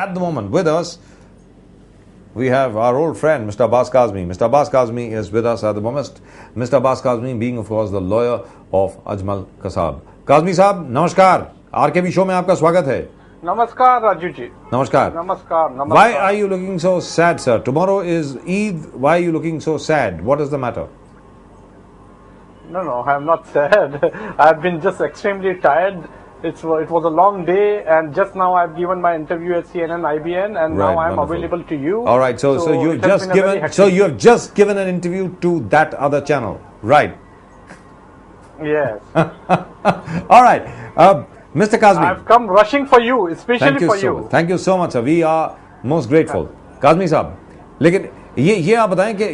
At the moment with us, we have our old friend, Mr. Abbas Kazmi. Mr. Abbas Kazmi is with us at the moment. Mr. Abbas Kazmi being, of course, the lawyer of Ajmal Kasab. Kazmi Saab, namaskar. RKB show में आपका स्वागत है. नमस्कार राजू जी. नमस्कार. नमस्कार. Why are you looking so sad, sir? Tomorrow is Eid. Why are you looking so sad? What is the matter? No, I am not sad. I have been just extremely tired. It was a long day, and just now I've given my interview at CNN, IBN, and Right, now I'm wonderful. available to you. All right. So you've just given. So you have just given an interview to that other channel, right? Yes. All right, Mr. Kazmi. I've come rushing for you, especially for you. Thank you so much, sir. We are most grateful. Kazmi साहब, लेकिन ये आप बताएं कि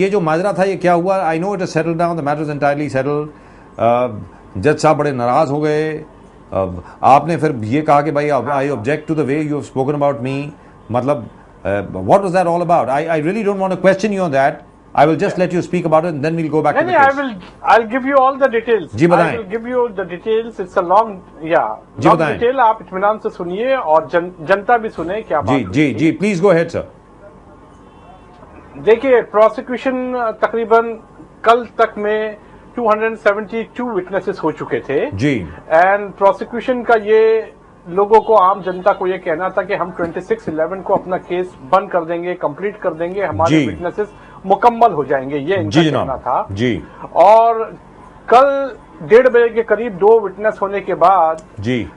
ये जो माजरा था ये क्या हुआ? I know it is settled down. The matter is entirely settled. जज साहब बड़े नाराज हो गए. आपने फिर ये कहा कि भाई I object to the way you have spoken about me. मतलब what was that all about? I really don't want to question you on that. I will just let you speak about it and then we'll go back to the case. I'll give you all the details. जी बताएं. I will give you the details. It's a long, ji long बताएं. detail. आप इत्मीनान से सुनिए और जनता भी सुने क्या बात. जी please go ahead, sir. देखिए, प्रोसिक्यूशन तकरीबन कल तक में 272 विटनेसेस हो चुके थे जी. एंड प्रोसिक्यूशन का ये लोगों को, आम जनता को ये कहना था कि हम 26/11 को अपना केस बंद कर देंगे, कंप्लीट कर देंगे, हमारे विटनेसेस मुकम्मल हो जाएंगे, ये इनका कहना था जी. और कल 1:30 बजे के करीब 2 विटनेस होने के बाद जी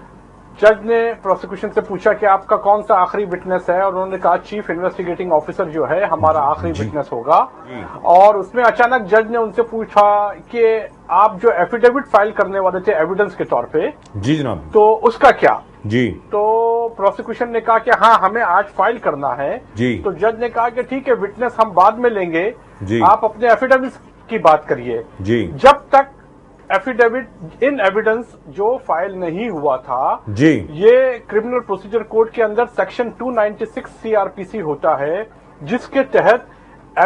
जज ने प्रोसिक्यूशन से पूछा कि आपका कौन सा आखिरी विटनेस है, और उन्होंने कहा चीफ इन्वेस्टिगेटिंग ऑफिसर जो है हमारा आखिरी विटनेस होगा. और उसमें अचानक जज ने उनसे पूछा कि आप जो एफिडेविट फाइल करने वाले थे एविडेंस के तौर पे, जी जनाब, तो उसका क्या जी. तो प्रोसिक्यूशन ने कहा कि हाँ, हमें आज फाइल करना है जी. तो जज ने कहा कि ठीक है, विटनेस हम बाद में लेंगे जी. आप अपने एफिडेविट की बात करिए जी. जब तक एफिडेविट इन एविडेंस जो फाइल नहीं हुआ था जी. ये क्रिमिनल प्रोसीजर कोड के अंदर सेक्शन 296 सीआरपीसी होता है, जिसके तहत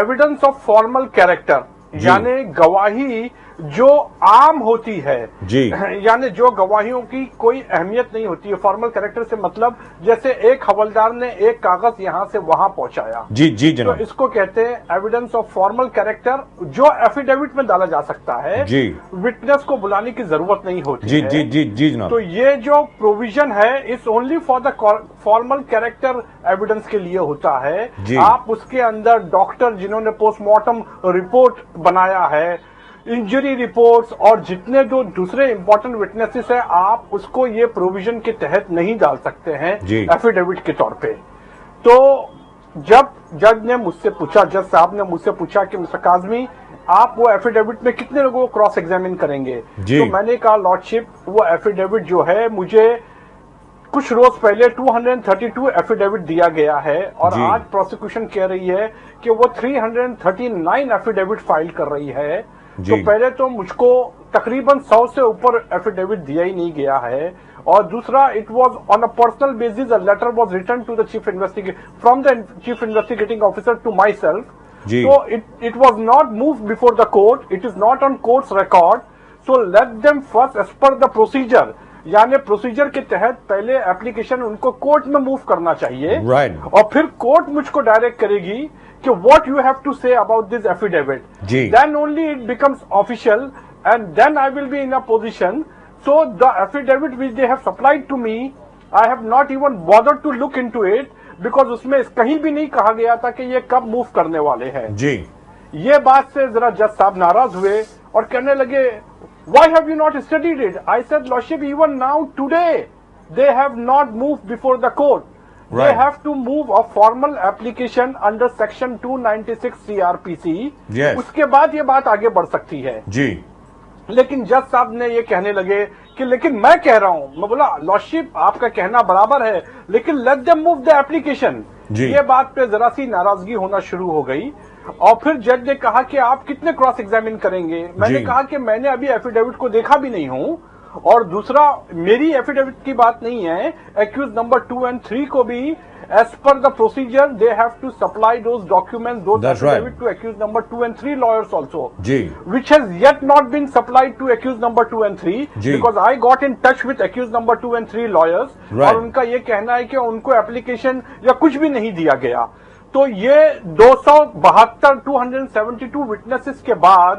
एविडेंस ऑफ फॉर्मल कैरेक्टर यानी गवाही जो आम होती है जी. यानी जो गवाहियों की कोई अहमियत नहीं होती है. फॉर्मल कैरेक्टर से मतलब जैसे एक हवलदार ने एक कागज यहां से वहां पहुंचाया, जी जनाब, तो इसको कहते हैं एविडेंस ऑफ फॉर्मल कैरेक्टर, जो एफिडेविट में डाला जा सकता है जी. विटनेस को बुलाने की जरूरत नहीं होती जी है. जी जनाब. तो ये जो प्रोविजन है इस only for the formal character evidence के लिए होता है जी. आप उसके अंदर डॉक्टर जिन्होंने पोस्टमार्टम रिपोर्ट बनाया है, इंजरी रिपोर्ट्स और जितने जो दूसरे इंपॉर्टेंट विटनेसेस है, आप उसको ये प्रोविजन के तहत नहीं डाल सकते हैं एफिडेविट के तौर पे. तो जब जज ने मुझसे पूछा, जज साहब ने मुझसे पूछा कि मिस्टर काजमी आप वो एफिडेविट में कितने लोगों को क्रॉस एग्जामिन करेंगे, तो मैंने कहा लॉर्डशिप वो एफिडेविट जो है मुझे कुछ रोज पहले 232 एफिडेविट दिया गया है और आज प्रोसिक्यूशन कह रही है कि वो 339 एफिडेविट फाइल कर रही है. तो पहले तो मुझको तकरीबन 100 से ऊपर एफिडेविट दिया ही नहीं गया है, और दूसरा it was on a personal basis, a letter was written to the chief from the chief investigating officer to myself. So it was not moved before the court. It is not on court's record. So let them first, as per the procedure, यानी procedure के तहत पहले application उनको court में move करना चाहिए, और फिर कोर्ट मुझको डायरेक्ट करेगी कि what you have to say about this affidavit. Then only it becomes official and then I will be in a position. So the affidavit which they have supplied to me, I have not even bothered to look into it, because उसमें कहीं भी नहीं कहा गया था कि ये कब मूव करने वाले हैं जी. ये बात से जरा जज साहब नाराज हुए और कहने लगे why have you not studied it? I said lordship, even now today they have not moved before the court. They have to move a formal application under section 296 CRPC. उसके बाद ये बात आगे बढ़ सकती है जी. लेकिन जज साहब ने ये कहने लगे कि लेकिन मैं कह रहा हूं, मैं बोला लॉर्डशिप आपका कहना बराबर है, लेकिन let them move the application. ये बात पे जरा सी नाराजगी होना शुरू हो गई, और फिर जज ने कहा कि आप कितने क्रॉस एग्जामिन करेंगे. मैंने कहा कि मैंने अभी एफिडेविट को देखा भी नहीं हूं, और दूसरा मेरी एफिडेविट की बात नहीं है, एक्यूज नंबर 2 and 3 को भी as per the procedure they have to supply those documents, those That's affidavit right. to accused number 2 and 3 lawyers also, ji which has yet not been supplied to accused number 2 and 3 ji. because I got in touch with accused number 2 and 3 lawyers Right. और उनका ये कहना है कि उनको application या कुछ भी नहीं दिया गया। तो ये 272 विटनेसेस के बाद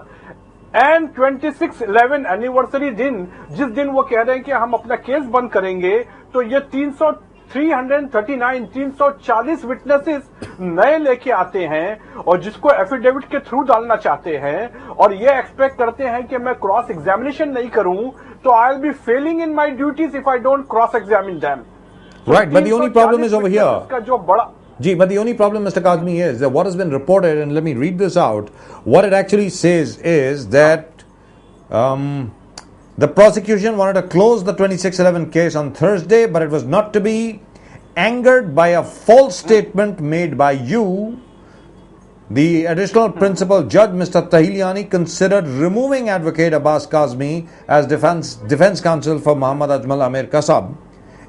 एंड 26/11 एनिवर्सरी दिन, जिस दिन वो कह रहे हैं कि हम अपना केस बंद करेंगे, तो ये 340 विटनेसेस नए लेके आते हैं और जिसको एफिडेविट के थ्रू डालना चाहते हैं और ये एक्सपेक्ट करते हैं कि मैं क्रॉस एग्जामिनेशन नहीं करूं तो आई will B Fehling in my duties if I don't cross examine them. Right, but the only problem is over here. का जो बड़ा Gee, but the only problem, Mr. Kazmi, is that what has been reported, and let me read this out, what it actually says is that the prosecution wanted to close the 26/11 case on Thursday, but it was not to be, angered by a false statement made by you. The additional principal judge, Mr. Tahiliani, considered removing Advocate Abbas Kazmi as defense counsel for Muhammad Ajmal Amir Kasab.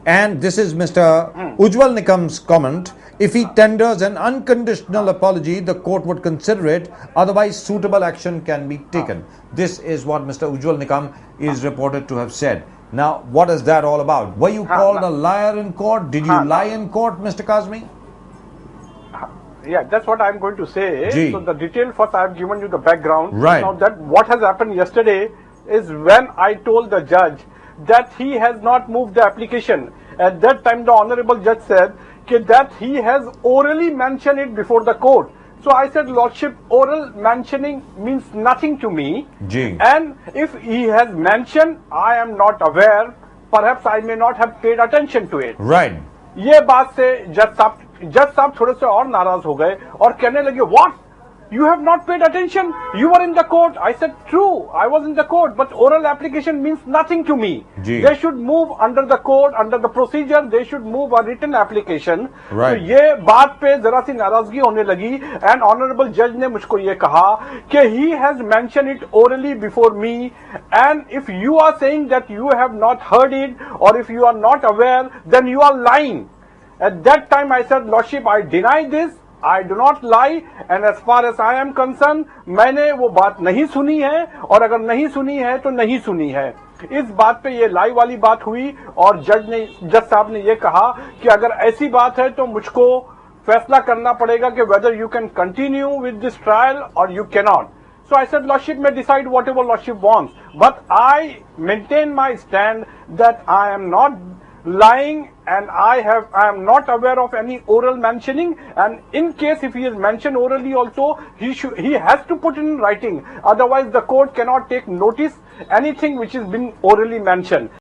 And this is Mr. Ujwal Nikam's comment. If he tenders an unconditional apology, the court would consider it. Otherwise, suitable action can be taken. This is what Mr. Ujwal Nikam is reported to have said. Now, what is that all about? Were you called a liar in court? Did you lie in court, Mr. Kazmi? Yeah, that's what I'm going to say. Gee. So the detail first, I've given you the background. Right. Now that what has happened yesterday is when I told the judge that he has not moved the application. At that time, the honorable judge said that he has orally mentioned it before the court. So I said, Lordship, oral mentioning means nothing to me. Gee. And if he has mentioned, I am not aware. Perhaps I may not have paid attention to it. Right. ये बात से जज साहब थोड़े से और नाराज हो गए और कहने लगे, what, you have not paid attention, you were in the court. I said, true, I was in the court, but oral application means nothing to me. जी। They should move under the court, under the procedure, they should move a written application. तो ये बात पे जरा सी नाराजगी होने लगी and honourable जज ने मुझको ये कहा कि he has mention it orally before me and if you are saying that you have not heard it और if you are not aware then you are lying. At that time I said, Lordship, I deny this, I do not lie, and as far as I am concerned, मैंने वो बात नहीं सुनी है और अगर नहीं सुनी है तो नहीं सुनी है। इस बात पे ये लाई वाली बात हुई और जज साहब ने ये कहा कि अगर ऐसी बात है तो मुझको फैसला करना पड़ेगा कि whether you can continue with this trial or you cannot. So I said, Lordship may decide whatever Lordship wants, but I maintain my stand that I am not lying and I am not aware of any oral mentioning, and in case if he is mentioned orally also, he has to put it in writing, otherwise the court cannot take notice anything which is been orally mentioned.